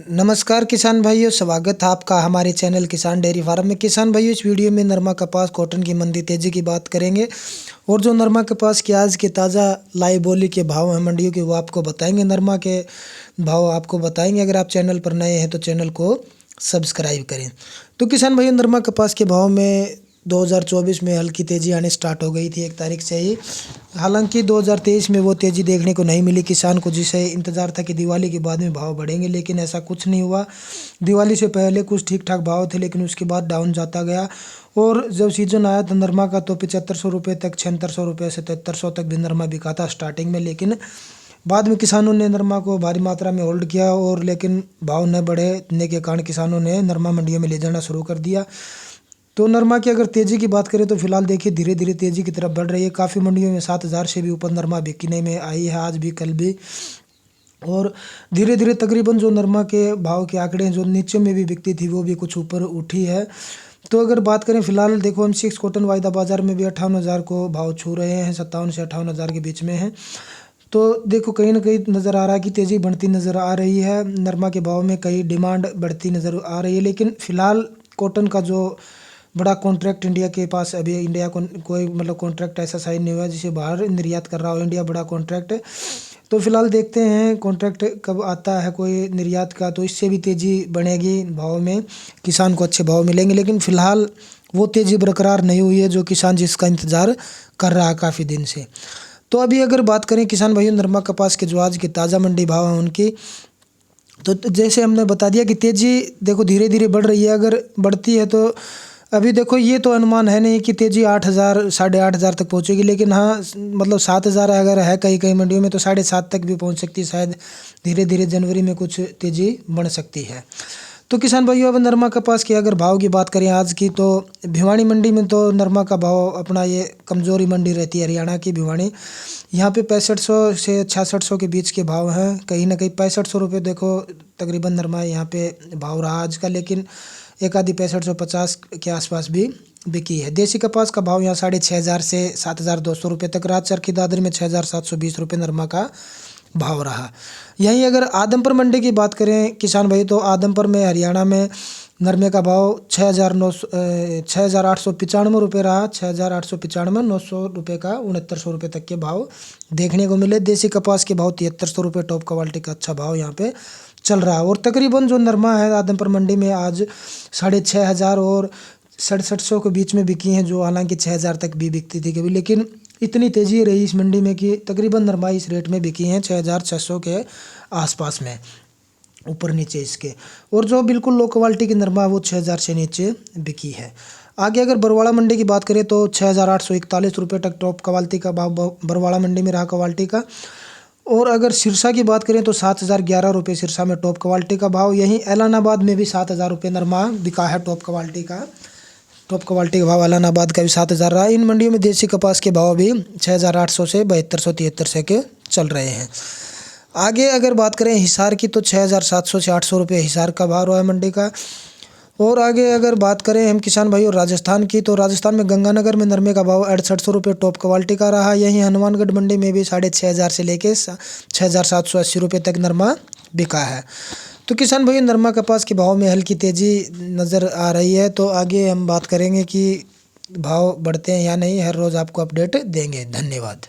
नमस्कार किसान भाइयों, स्वागत है आपका हमारे चैनल किसान डेयरी फार्म में। किसान भाइयों, इस वीडियो में नरमा कपास कॉटन की मंदी तेजी की बात करेंगे और जो नरमा कपास की आज के ताज़ा लाई बोली के भाव हैं मंडियों के, वो आपको बताएंगे। नरमा के भाव आपको बताएंगे। अगर आप चैनल पर नए हैं तो चैनल को सब्सक्राइब करें। तो किसान भाइयों, नरमा कपास के भाव में 2024 में हल्की तेज़ी आनी स्टार्ट हो गई थी 1 तारीख से ही। हालांकि 2023 में वो तेज़ी देखने को नहीं मिली किसान को, जिसे इंतज़ार था कि दिवाली के बाद में भाव बढ़ेंगे, लेकिन ऐसा कुछ नहीं हुआ। दिवाली से पहले कुछ ठीक ठाक भाव थे, लेकिन उसके बाद डाउन जाता गया। और जब सीजन आया था नरमा का, तो 7500 रुपये तक, 7600 रुपये से 7300 तक भी नरमा बिका था स्टार्टिंग में। लेकिन बाद में किसानों ने नरमा को भारी मात्रा में होल्ड किया, और लेकिन भाव न बढ़ने के कारण किसानों ने नरमा मंडियों में ले जाना शुरू कर दिया। तो नरमा की अगर तेज़ी की बात करें तो फिलहाल देखिए धीरे धीरे तेज़ी की तरफ बढ़ रही है। काफ़ी मंडियों में 7000 से भी ऊपर नरमा बिकने में आई है, आज भी कल भी। और धीरे धीरे तकरीबन जो नरमा के भाव के आंकड़े हैं, जो नीचे में भी बिकती थी, वो भी कुछ ऊपर उठी है। तो अगर बात करें फिलहाल, देखो M6 कॉटन वायदा बाज़ार में भी 58,000 को भाव छू रहे हैं, 57 से 58,000 के बीच में है। तो देखो कहीं ना कहीं नज़र आ रहा है कि तेज़ी बढ़ती नज़र आ रही है। नरमा के भाव में कई डिमांड बढ़ती नज़र आ रही है, लेकिन फ़िलहाल कॉटन का जो बड़ा कॉन्ट्रैक्ट इंडिया के पास, अभी इंडिया को कोई मतलब कॉन्ट्रैक्ट ऐसा साइन नहीं हुआ जिसे बाहर निर्यात कर रहा हो इंडिया, बड़ा कॉन्ट्रैक्ट है। तो फिलहाल देखते हैं कॉन्ट्रैक्ट कब आता है कोई निर्यात का, तो इससे भी तेज़ी बढ़ेगी भाव में, किसान को अच्छे भाव मिलेंगे। लेकिन फ़िलहाल वो तेज़ी बरकरार नहीं हुई है जो किसान जिसका इंतज़ार कर रहा है काफ़ी दिन से। तो अभी अगर बात करें किसान भाइयों, नरमा कपास के जो आज के ताज़ा मंडी भाव हैं उनकी, तो जैसे हमने बता दिया कि तेज़ी देखो धीरे धीरे बढ़ रही है। अगर बढ़ती है तो अभी देखो ये तो अनुमान है नहीं कि तेज़ी 8,000 8,500 तक पहुंचेगी, लेकिन हाँ मतलब 7,000 अगर है कई कई मंडियों में, तो 7,500 तक भी पहुंच सकती है। शायद धीरे धीरे जनवरी में कुछ तेज़ी बढ़ सकती है। तो किसान भाइयों, अब नरमा कपास के अगर भाव की बात करें आज की, तो भिवानी मंडी में तो नरमा का भाव अपना ये कमज़ोरी मंडी रहती है हरियाणा की भिवानी, यहाँ पे 6500 से 6600 के बीच के भाव हैं। कहीं ना कहीं 6500 रुपये देखो तकरीबन नरमा यहाँ पे भाव रहा आज का, लेकिन एक आधी 6550 के आसपास भी बिकी है। देसी कपास का भाव यहाँ 6,500 से 7,200 रुपये तक रहा। चरखी दादरी में 6,720 रुपये नरमा का भाव रहा। यहीं अगर आदमपुर मंडी की बात करें किसान भाई, तो आदमपुर में हरियाणा में नरमे का भाव 6,895 रुपये रहा। 6,895, 900 रुपये का 6,900 रुपये तक के भाव देखने को मिले। देसी कपास के भाव 7,300 रुपये, टॉप क्वालिटी का अच्छा भाव यहाँ पे चल रहा है। और तकरीबन जो नरमा है आदमपुर मंडी में आज 6,500 और 6,700 के बीच में बिकी हैं, जो हालांकि 6,000 तक भी बिकती थी कभी। लेकिन इतनी तेज़ी रही इस मंडी में कि तकरीबन नरमा इस रेट में बिकी हैं 6,600 के आसपास में, ऊपर नीचे इसके। और जो बिल्कुल लो क्वालिटी की नरमा है वो 6,000 से नीचे बिकी है। आगे अगर बरवाड़ा मंडी की बात करें तो 6,841 रुपये तक टॉप क्वालिटी का भाव बरवाड़ा मंडी में रहा क्वालिटी का। और अगर सिरसा की बात करें तो 7,011 रुपये सिरसा में टॉप क्वालिटी का भाव। यहीं ऐलानाबाद में भी 7,000 रुपये नरमा बिका है टॉप क्वालिटी का। टॉप क्वालिटी का भाव ऐलानाबाद का भी 7,000 रहा। इन मंडियों में देसी कपास के भाव भी 6,800 से 7,200 7300 के चल रहे हैं। आगे अगर बात करें हिसार की, तो 6,700 से 800 रुपये हिसार का भाव रहा है मंडी का। और आगे अगर बात करें हम किसान भाई और राजस्थान की, तो राजस्थान में गंगानगर में नरमे का भाव 6,800 रुपये टॉप क्वालिटी का रहा। यहीं हनुमानगढ़ मंडी में भी 6,500 से लेके 6,780 रुपये तक नरमा बिका है। तो किसान भाई, नरमा कपास के भाव में हल्की तेज़ी नज़र आ रही है। तो आगे हम बात करेंगे कि भाव बढ़ते हैं या नहीं, हर रोज़ आपको अपडेट देंगे। धन्यवाद।